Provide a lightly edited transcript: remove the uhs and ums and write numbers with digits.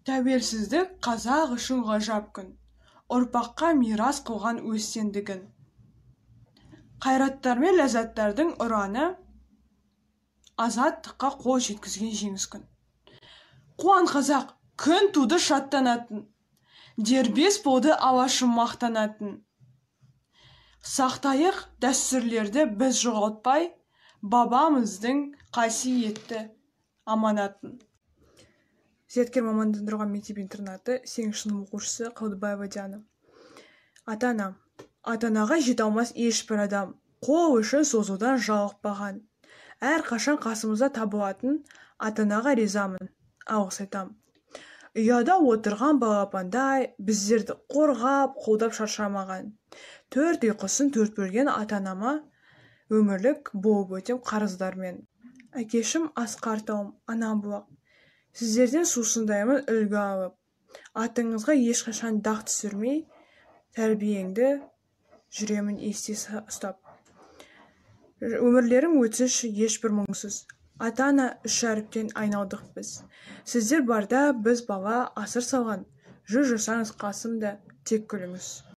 Тәуелсіздік қазақ үшін ғажап күн. Ұрпаққа мирас қылған өстендігін. Қайраттар мен ләззаттардың ұраны, азаттыққа қол жеткізген жеңіс күн. Қуан қазақ, күн туды шаттанатын, дербес болды алашым мақтанатын. Сақтайық дәстүрлерді біз жоғалтпай, бабамыздың қасиетті аманатын. Зияткер мамандандырылған мектеп-интернаты 8-ші сынып оқушысы Қалдыбаева Диана. Ата-анаға жете алмас ешбір адам, қол ұшын созудан жалықпаған. Әрқашан қасымызда табылатын ата-анаға ризамын, алғыс айтам. Ұяда отырған балапандай, біздерді қорғап, қолдап шаршамаған. 4 ұйқысын 4 бөлген ата-анама өмірлік болып өтем қарыздармен. Әкешім асқар тауым, анам бұлақ. Сіздерден сусындаймын үлгі алып. Атыңызға ешқашан дақ түсірмей, тәрбиеңді жүремін есте ұстап. Өмірлерің өтсінші ешбір мұңсыз. Ата-ана үш әріптен айналдық біз. Сіздер барда біз бала асыр салған. Жүр жасаңыз қасымда, тек күліңіз.